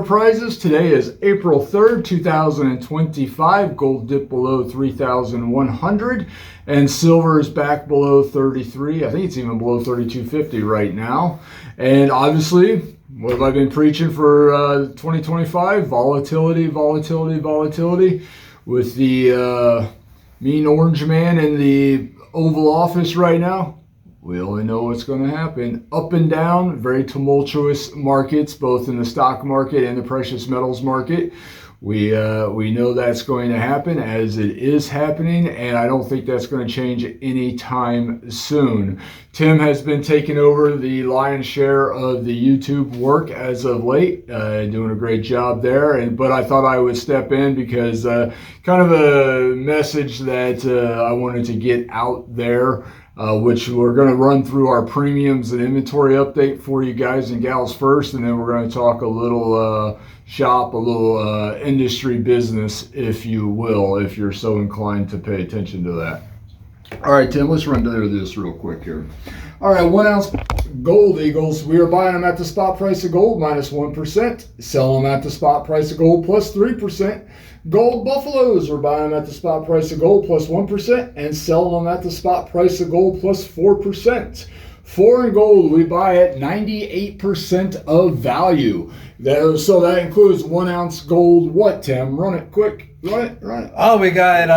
Enterprises. Today is April 3rd, 2025. Gold dipped below 3,100 and silver is back below 33. I think it's even below 32.50 right now. And obviously, what have I been preaching for 2025? Volatility, volatility, volatility. With the mean orange man in the Oval Office right now, we only know what's going to happen. Up and down, very tumultuous markets, both in the stock market and the precious metals market. We know that's going to happen, as it is happening, and I don't think that's going to change anytime soon. Tim has been taking over the lion's share of the YouTube work as of late, doing a great job there. But I thought I would step in because kind of a message that I wanted to get out there. Which we're going to run through our premiums and inventory update for you guys and gals first, and then we're going to talk a little shop, a little industry business, if you will, if you're so inclined to pay attention to that. All right, Tim, let's run through this real quick here. All right, 1 ounce gold eagles. We are buying them at the spot price of gold minus 1%, selling them at the spot price of gold plus 3%. Gold buffaloes, we're buying them at the spot price of gold plus 1% and selling them at the spot price of gold plus 4%. Foreign gold, we buy at 98% of value. So that includes 1 ounce gold. What, Tim? Run it quick. Run it. Oh, we got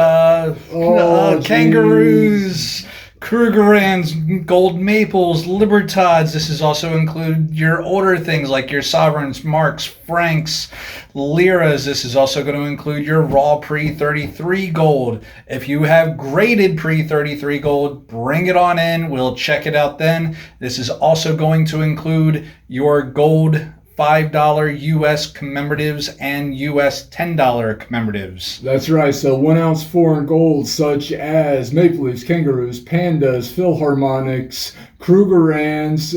kangaroos, Krugerrands, gold maples, libertads. This is also include your older things like your sovereigns, marks, francs, liras. This is also going to include your raw pre-33 gold. If you have graded pre-33 gold, bring it on in. We'll check it out then. This is also going to include your gold $5 US commemoratives and US $10 commemoratives. That's right. So 1 ounce foreign gold, such as maple leafs, kangaroos, pandas, philharmonics, Krugerrands,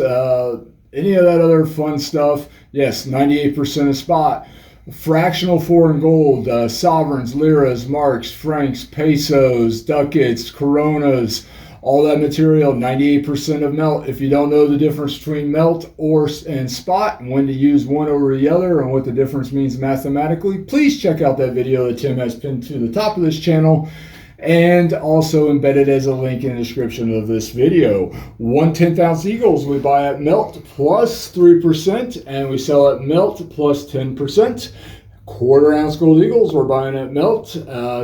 any of that other fun stuff. Yes, 98% of spot. Fractional foreign gold, sovereigns, liras, marks, francs, pesos, ducats, coronas. All that material, 98% of melt. If you don't know the difference between melt and spot, and when to use one over the other, and what the difference means mathematically, please check out that video that Tim has pinned to the top of this channel, and also embedded as a link in the description of this video. 1/10 ounce eagles we buy at melt plus 3%, and we sell at melt plus 10%. 1/4 ounce gold eagles we're buying at melt,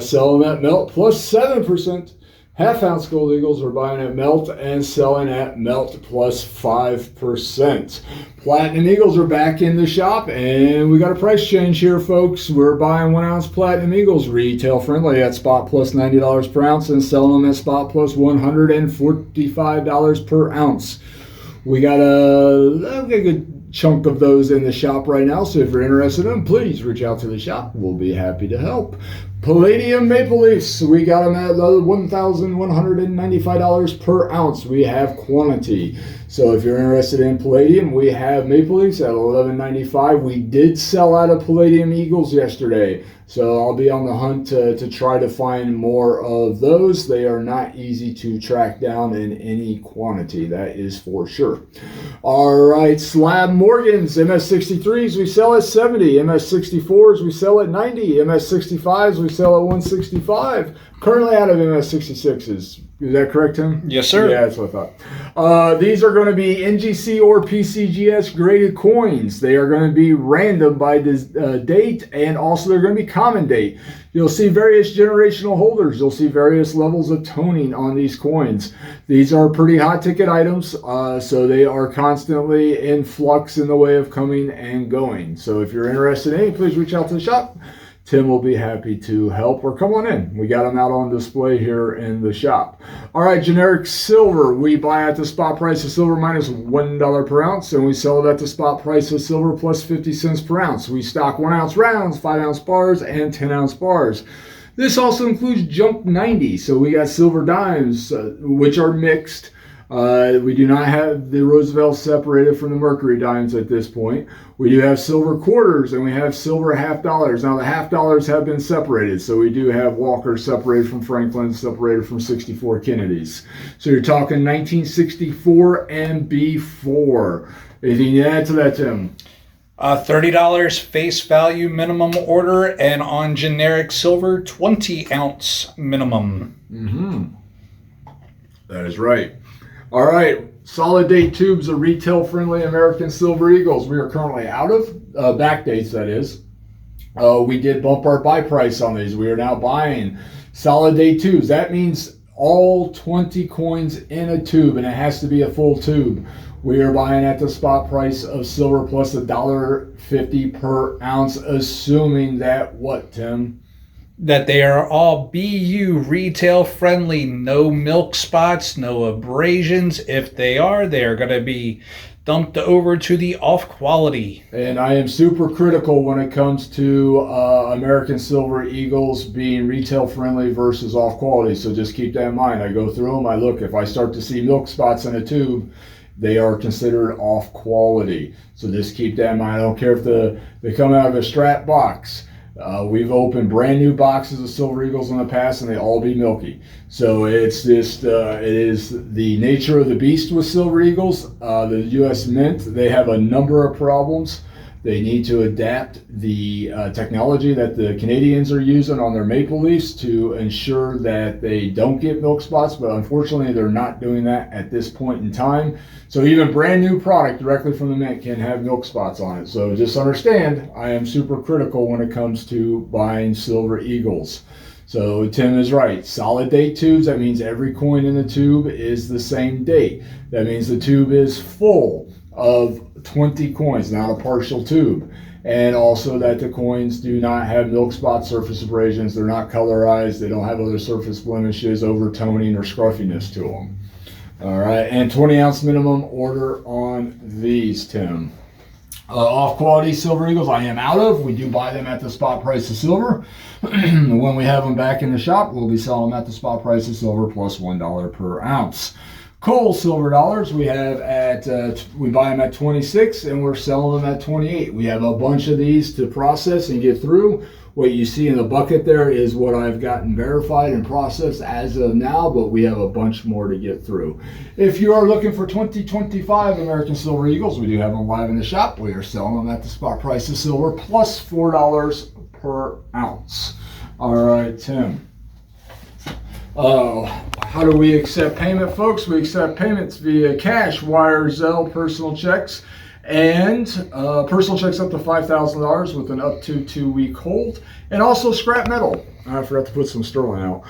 selling at melt plus 7%. 1/2 ounce gold eagles we're buying at melt and selling at melt plus 5%. Platinum eagles are back in the shop, and we got a price change here, folks. We're buying 1 ounce platinum eagles retail friendly at spot plus $90 per ounce and selling them at spot plus $145 per ounce. We got a good chunk of those in the shop right now, so if you're interested in them, please reach out to the shop. We'll be happy to help. Palladium maple leafs, we got them at $1,195 per ounce. We have quantity. So if you're interested in palladium, we have maple leafs at $11.95. We did sell out of palladium eagles yesterday, so I'll be on the hunt to try to find more of those. They are not easy to track down in any quantity, that is for sure. All right, slab Morgans, MS63s we sell at 70, MS64s we sell at 90, MS65s we sell at 165. Currently out of MS66s. Is that correct, Tim? Yes, sir. Yeah, that's what I thought. These are going to be NGC or PCGS graded coins. They are going to be random by date, and also they're going to be common date. You'll see various generational holders. You'll see various levels of toning on these coins. These are pretty hot ticket items, so they are constantly in flux in the way of coming and going. So if you're interested in any, please reach out to the shop. Tim will be happy to help, or come on in. We got them out on display here in the shop. All right, generic silver. We buy at the spot price of silver minus $1 per ounce, and we sell it at the spot price of silver plus 50 cents per ounce. We stock 1 ounce rounds, 5 ounce bars, and 10 ounce bars. This also includes junk 90. So we got silver dimes, which are mixed. We do not have the Roosevelt separated from the Mercury dimes at this point. We do have silver quarters and we have silver $half. Now the $half have been separated. So we do have Walker separated from Franklin, separated from 64 Kennedys. So you're talking 1964 and before. Anything to add to that, Tim? $30 face value minimum order, and on generic silver, 20-ounce minimum. That is right. All right. Solid date tubes of retail friendly American Silver Eagles. We are currently out of back dates, that is. We did bump our buy price on these. We are now buying solid date tubes. That means all 20 coins in a tube, and it has to be a full tube. We are buying at the spot price of silver plus $1.50 per ounce, assuming that what, Tim? That they are all BU retail friendly, no milk spots, no abrasions. If they are going to be dumped over to the off quality. And I am super critical when it comes to American Silver Eagles being retail friendly versus off quality. So just keep that in mind. I go through them. I look. If I start to see milk spots in a tube, they are considered off quality. So just keep that in mind. I don't care if they come out of a strap box. We've opened brand new boxes of Silver Eagles in the past, and they all be milky. So it's just it is the nature of the beast with Silver Eagles. The U.S. Mint, they have a number of problems. They need to adapt the technology that the Canadians are using on their maple leafs to ensure that they don't get milk spots, but unfortunately they're not doing that at this point in time. So even brand new product directly from the mint can have milk spots on it. So just understand, I am super critical when it comes to buying Silver Eagles. So Tim is right. Solid date tubes, that means every coin in the tube is the same date. That means the tube is full of 20 coins, not a partial tube. And also that the coins do not have milk spot surface abrasions. They're not colorized. They don't have other surface blemishes, overtoning, or scruffiness to them. All right, and 20-ounce minimum order on these, Tim. Off quality Silver Eagles I am out of. We do buy them at the spot price of silver. When we have them back in the shop, we'll be selling them at the spot price of silver plus $1 per ounce. Coal silver dollars we have at we buy them at 26 and we're selling them at 28. We have a bunch of these to process and get through. What you see in the bucket there is what I've gotten verified and processed as of now, but we have a bunch more to get through. If you are looking for 2025 American Silver Eagles, we do have them live in the shop. We are selling them at the spot price of silver plus $4 per ounce. All right, Tim. How do we accept payment, folks? We accept payments via cash, wire, Zelle, personal checks, and personal checks up to $5,000 with an up to 2-week hold, and also scrap metal. I forgot to put some sterling out.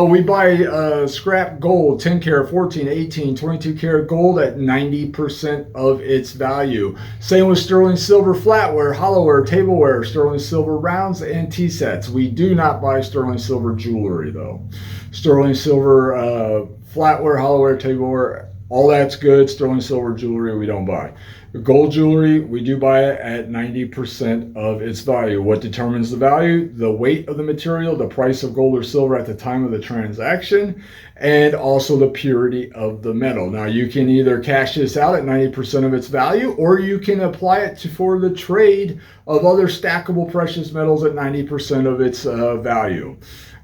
We buy scrap gold, 10 karat, 14, 18, 22 karat gold at 90% of its value. Same with sterling silver flatware, hollowware, tableware, sterling silver rounds, and tea sets. We do not buy sterling silver jewelry, though. Sterling silver flatware, hollowware, tableware, all that's good. Sterling silver jewelry we don't buy. Gold jewelry, we do buy it at 90% of its value. What determines the value? The weight of the material, the price of gold or silver at the time of the transaction, and also the purity of the metal. Now, you can either cash this out at 90% of its value, or you can apply it for the trade of other stackable precious metals at 90% of its value.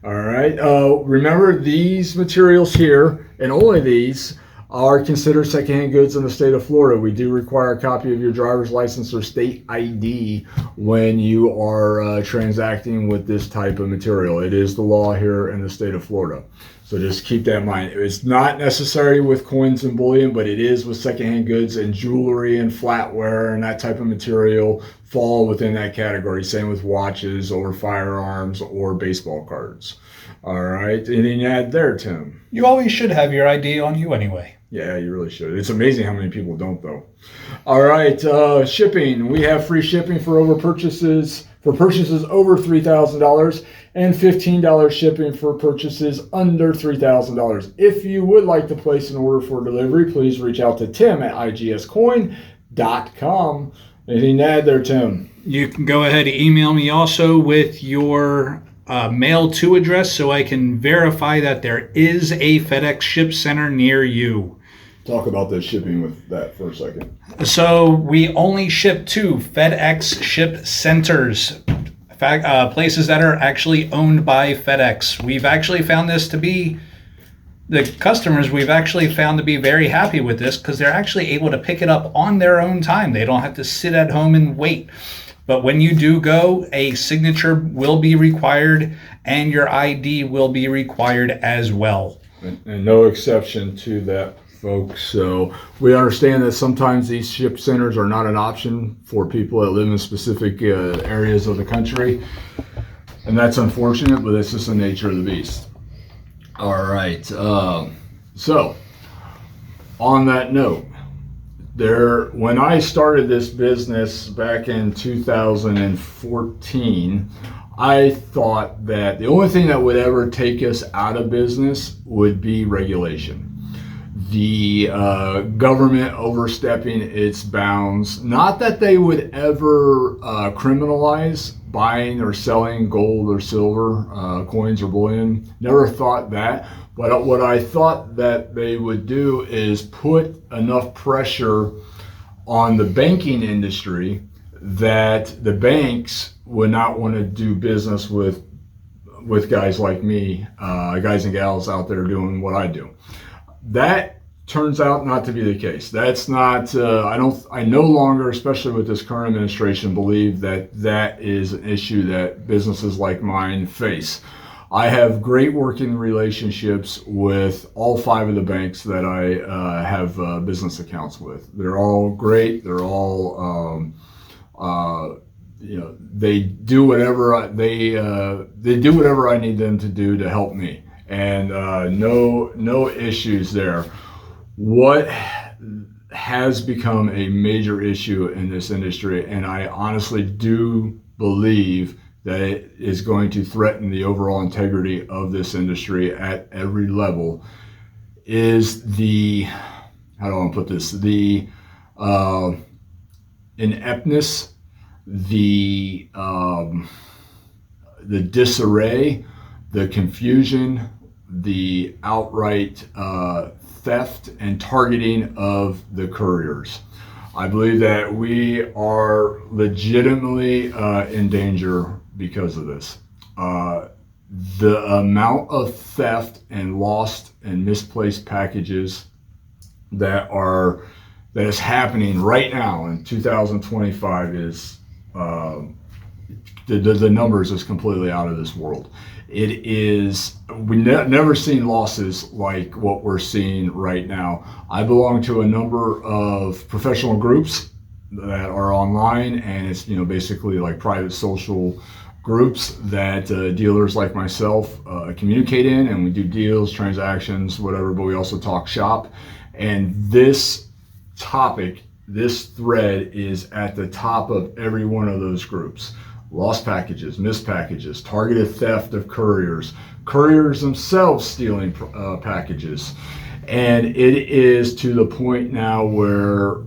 All right. Remember, these materials here, and only these, are considered secondhand goods in the state of Florida. We do require a copy of your driver's license or state ID when you are transacting with this type of material. It is the law here in the state of Florida. So just keep that in mind. It's not necessary with coins and bullion, but it is with secondhand goods, and jewelry and flatware and that type of material fall within that category. Same with watches or firearms or baseball cards. All right. Anything to add there, Tim? You always should have your ID on you anyway. Yeah, you really should. It's amazing how many people don't, though. All right, shipping. We have free shipping for purchases over $3,000 and $15 shipping for purchases under $3,000. If you would like to place an order for delivery, please reach out to Tim at igscoin.com. Anything to add there, Tim? You can go ahead and email me also with your mail to address so I can verify that there is a FedEx ship center near you. Talk about the shipping with that for a second. So we only ship to FedEx ship centers, places that are actually owned by FedEx. We've actually found this to be the customers we've actually found to be very happy with this because they're actually able to pick it up on their own time. They don't have to sit at home and wait. But when you do go, a signature will be required and your ID will be required as well. And no exception to that, folks. So we understand that sometimes these ship centers are not an option for people that live in specific areas of the country. And that's unfortunate, but it's just the nature of the beast. All right. So on that note, when I started this business back in 2014, I thought that the only thing that would ever take us out of business would be regulation. The government overstepping its bounds. Not that they would ever criminalize buying or selling gold or silver coins or bullion. Never thought that. But what I thought that they would do is put enough pressure on the banking industry that the banks would not want to do business with guys like me, guys and gals out there doing what I do. That turns out not to be the case. That's not, I no longer, especially with this current administration, believe that that is an issue that businesses like mine face. I have great working relationships with all 5 of the banks that I have business accounts with. They're all great. They're all, they do whatever they do whatever I need them to do to help me, and no issues there. What has become a major issue in this industry, and I honestly do believe that it is going to threaten the overall integrity of this industry at every level, is the, how do I want to put this, the ineptness, the disarray, the confusion, the outright theft and targeting of the couriers. I believe that we are legitimately in danger because of this. The amount of theft and lost and misplaced packages that is happening right now in 2025 is the numbers is completely out of this world. It is, never seen losses like what we're seeing right now. I belong to a number of professional groups that are online, and it's basically like private social groups that dealers like myself communicate in, and we do deals, transactions, whatever, but we also talk shop. And this topic, this thread is at the top of every one of those groups. Lost packages, missed packages, targeted theft of couriers, couriers themselves stealing packages. And it is to the point now where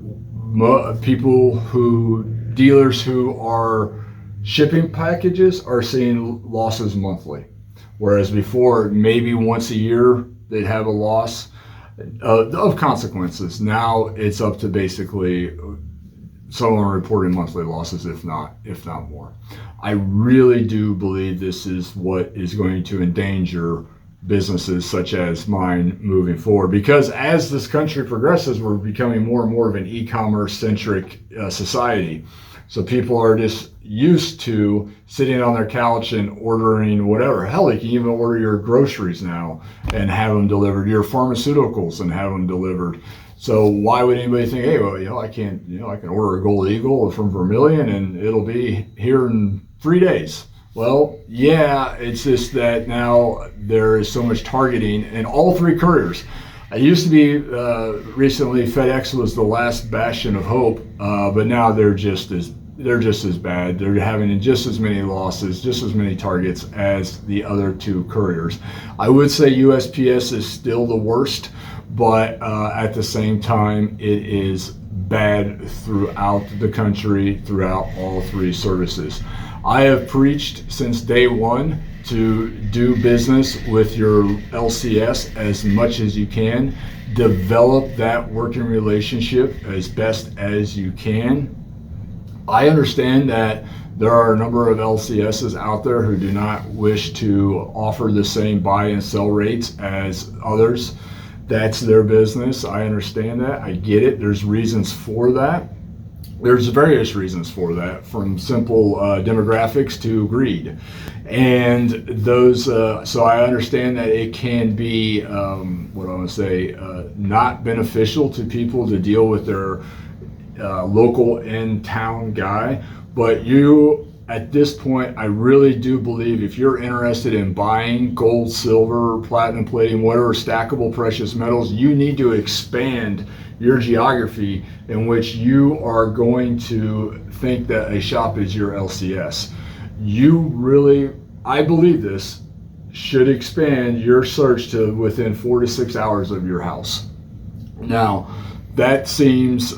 dealers who are shipping packages are seeing losses monthly. Whereas before, maybe once a year, they'd have a loss of consequences. Now it's up to basically someone reporting monthly losses, if not more. I really do believe this is what is going to endanger businesses such as mine moving forward, because as this country progresses, we're becoming more and more of an e-commerce centric society. So people are just used to sitting on their couch and ordering whatever. Hell, you can even order your groceries now and have them delivered, your pharmaceuticals and have them delivered. So why would anybody think, hey, well, I can order a Gold Eagle from Vermillion and it'll be here in 3 days. Well, yeah, it's just that now there is so much targeting in all 3 couriers. It used to be recently FedEx was the last bastion of hope, but now they're just as bad. They're having just as many losses, just as many targets as the other 2 couriers. I would say USPS is still the worst, but at the same time, it is bad throughout the country, throughout all 3 services. I have preached since day one to do business with your LCS as much as you can. Develop that working relationship as best as you can. I understand that there are a number of LCSs out there who do not wish to offer the same buy and sell rates as others. That's their business. I understand that. I get it. There's reasons for that. There's various reasons for that, from simple demographics to greed. And those, so I understand that it can be, what I want to say, not beneficial to people to deal with their local in-town guy. But you, at this point, I really do believe if you're interested in buying gold, silver, platinum, palladium, whatever stackable precious metals, you need to expand your geography in which you are going to think that a shop is your LCS. You really, I believe this, should expand your search to within 4 to 6 hours of your house. Now, that seems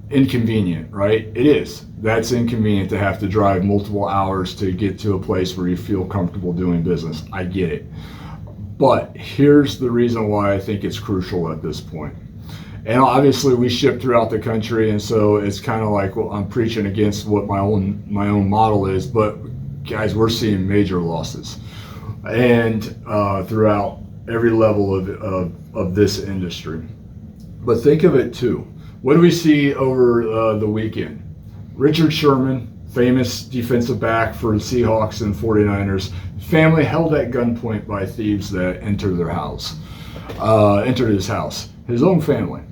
inconvenient, right? It is. That's inconvenient to have to drive multiple hours to get to a place where you feel comfortable doing business. I get it. But here's the reason why I think it's crucial at this point. And obviously we ship throughout the country, and so it's kind of like, well, I'm preaching against what my own model is, but guys, we're seeing major losses and throughout every level of this industry. But think of it too. What do we see over the weekend? Richard Sherman, famous defensive back for the Seahawks and 49ers, family held at gunpoint by thieves that entered his house, his own family.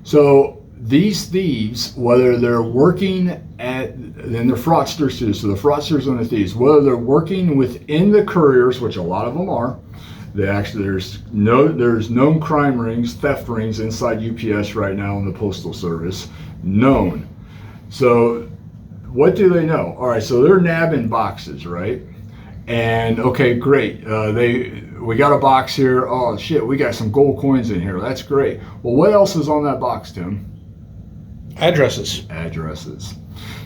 So these thieves, whether they're working and they're fraudsters too, so the fraudsters and the thieves, whether they're working within the couriers, which a lot of them are, there's known crime rings, theft rings inside UPS right now in the Postal Service, known. So what do they know? All right, so they're nabbing boxes, right? And okay, great. We got a box here. Oh shit, we got some gold coins in here. That's great. Well, what else is on that box, Tim? Addresses.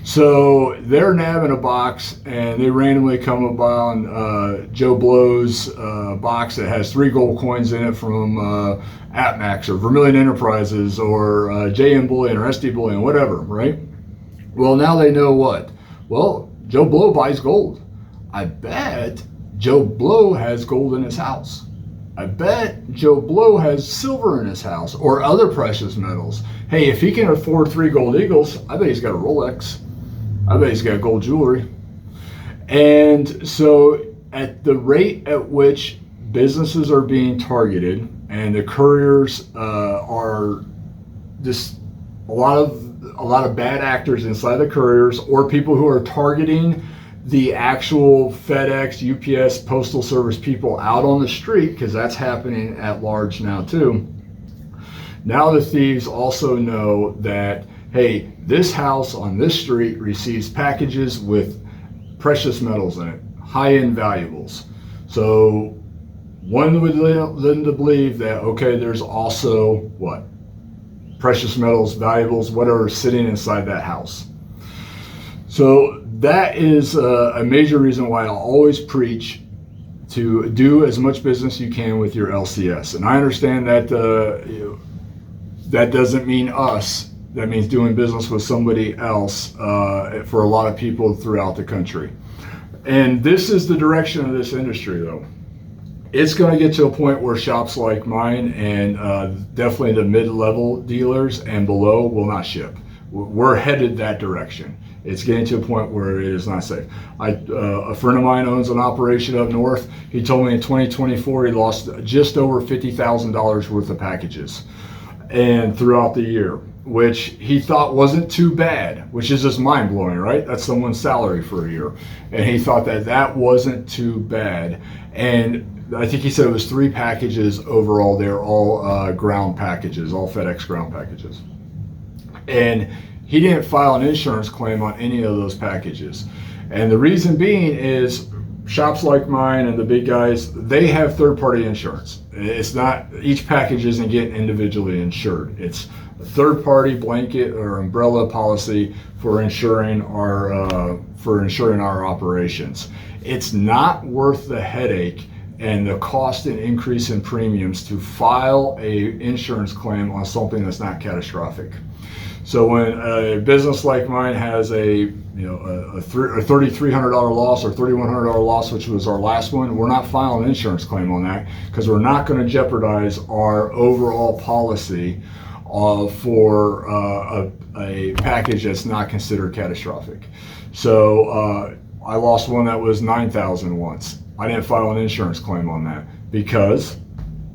So they're nabbing a box, and they randomly come upon Joe Blow's box that has 3 gold coins in it from AppMax or Vermillion Enterprises or JM Bullion or SD Bullion, whatever, right? Well, now they know what? Well, Joe Blow buys gold. I bet Joe Blow has gold in his house. I bet Joe Blow has silver in his house or other precious metals. Hey, if he can afford 3 gold eagles, I bet he's got a Rolex. I bet he's got gold jewelry. And so at the rate at which businesses are being targeted and the couriers are just a lot of bad actors inside the couriers, or people who are targeting the actual FedEx, UPS, Postal Service people out on the street, because that's happening at large now too. Now the thieves also know that, hey, this house on this street receives packages with precious metals in it, high-end valuables. So one would lead them to believe that, okay, there's also what? Precious metals, valuables, whatever, sitting inside that house. So that is a major reason why I'll always preach to do as much business you can with your LCS. And I understand that that doesn't mean us. That means doing business with somebody else for a lot of people throughout the country. And this is the direction of this industry, though. It's going to get to a point where shops like mine and definitely the mid-level dealers and below will not ship. We're headed that direction. It's getting to a point where it is not safe. A friend of mine owns an operation up north. He told me in 2024 he lost just over $50,000 worth of packages and throughout the year, which he thought wasn't too bad, which is just mind-blowing, right? That's someone's salary for a year. And he thought that wasn't too bad. And I think he said it was 3 packages overall. They're all ground packages, all FedEx ground packages. And he didn't file an insurance claim on any of those packages. And the reason being is shops like mine and the big guys, they have third-party insurance. It's not, each package isn't getting individually insured. It's a third-party blanket or umbrella policy for insuring our operations. It's not worth the headache and the cost and increase in premiums to file a insurance claim on something that's not catastrophic. So when a business like mine has a $3,300 loss or $3,100 loss, which was our last one, we're not filing an insurance claim on that because we're not going to jeopardize our overall policy for a package that's not considered catastrophic. So I lost one that was $9,000 once. I didn't file an insurance claim on that because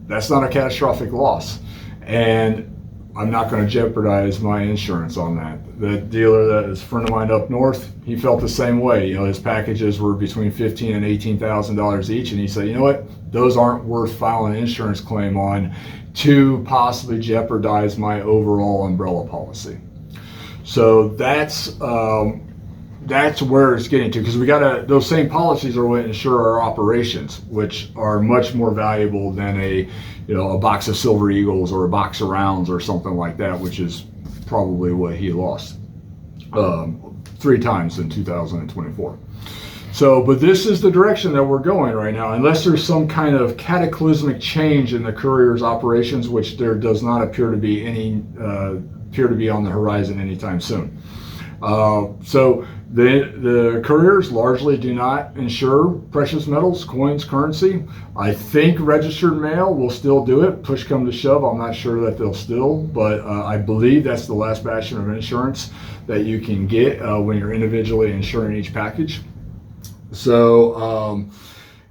that's not a catastrophic loss, and I'm not going to jeopardize my insurance on that. The dealer that is a friend of mine up north, he felt the same way. His packages were between $15,000 and $18,000 each, and he said, you know what, those aren't worth filing an insurance claim on to possibly jeopardize my overall umbrella policy. So that's where it's getting to, because those same policies are what insure our operations, which are much more valuable than a box of Silver Eagles or a box of rounds or something like that, which is probably what he lost 3 times in 2024. So, but this is the direction that we're going right now, unless there's some kind of cataclysmic change in the courier's operations, which there does not appear to be on the horizon anytime soon. So the couriers largely do not insure precious metals, coins, currency. I think registered mail will still do it. Push come to shove, I'm not sure that they'll still, but I believe that's the last bastion of insurance that you can get when you're individually insuring each package. So,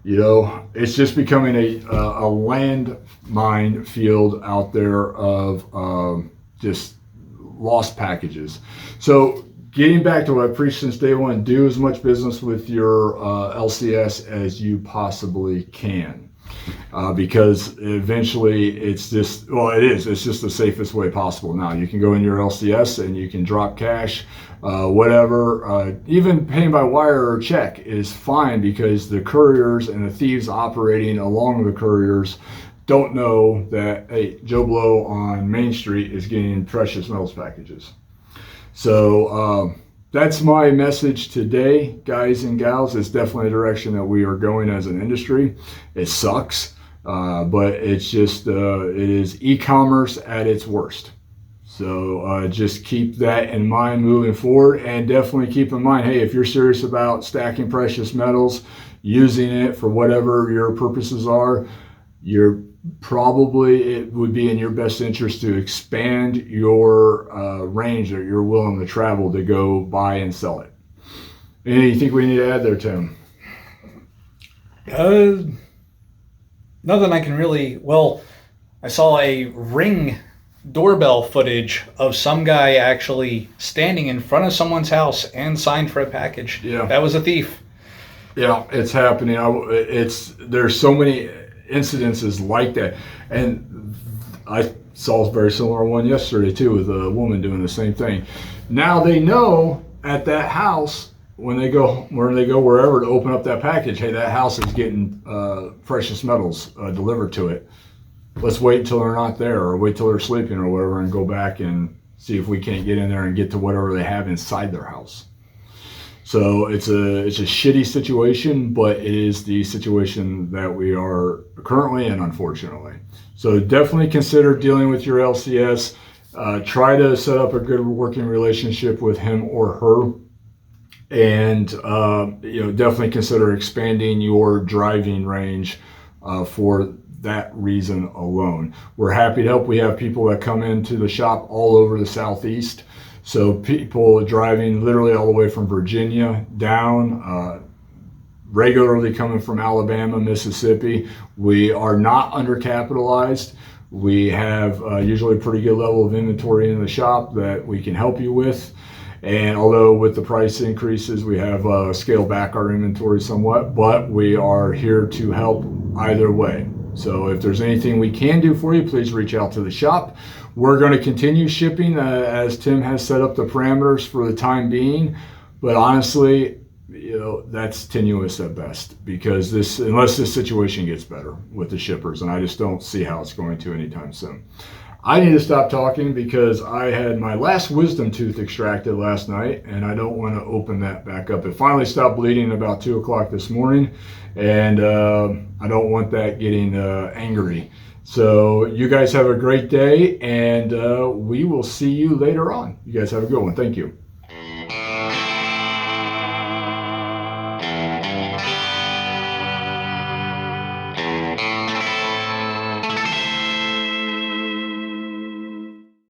it's just becoming a landmine field out there of just lost packages. So getting back to what I've preached since day one, do as much business with your LCS as you possibly can. Because eventually it's just the safest way possible. Now you can go in your LCS and you can drop cash, whatever, even paying by wire or check is fine, because the couriers and the thieves operating along the couriers don't know that, hey, Joe Blow on Main Street is getting precious metals packages. So that's my message today, guys and gals. It's definitely a direction that we are going as an industry. It sucks, but it's just, it is e-commerce at its worst. So just keep that in mind moving forward, and definitely keep in mind, hey, if you're serious about stacking precious metals, using it for whatever your purposes are, it would be in your best interest to expand your range that you're willing to travel to go buy and sell it. Anything you think we need to add there, Tim? Nothing I can really. Well, I saw a Ring doorbell footage of some guy actually standing in front of someone's house and signed for a package. Yeah, that was a thief. Yeah, it's happening. There's so many incidences like that, and I saw a very similar one yesterday too, with a woman doing the same thing. Now they know at that house, when they go wherever to open up that package, hey, that house is getting precious metals delivered to it. Let's wait until they're not there, or wait till they're sleeping or whatever, and go back and see if we can't get in there and get to whatever they have inside their house. So it's a shitty situation, but it is the situation that we are currently in, unfortunately. So definitely consider dealing with your LCS. Try to set up a good working relationship with him or her, and definitely consider expanding your driving range for that reason alone. We're happy to help. We have people that come into the shop all over the Southeast. So people driving literally all the way from Virginia down, regularly coming from Alabama, Mississippi. We are not undercapitalized. We have usually a pretty good level of inventory in the shop that we can help you with. And although with the price increases, we have scaled back our inventory somewhat, but we are here to help either way. So if there's anything we can do for you, please reach out to the shop. We're going to continue shipping as Tim has set up the parameters for the time being. But honestly, that's tenuous at best, because unless this situation gets better with the shippers, and I just don't see how it's going to anytime soon. I need to stop talking because I had my last wisdom tooth extracted last night, and I don't want to open that back up. It finally stopped bleeding about 2 o'clock this morning, and I don't want that getting angry. So you guys have a great day, and we will see you later on. You guys have a good one. Thank you.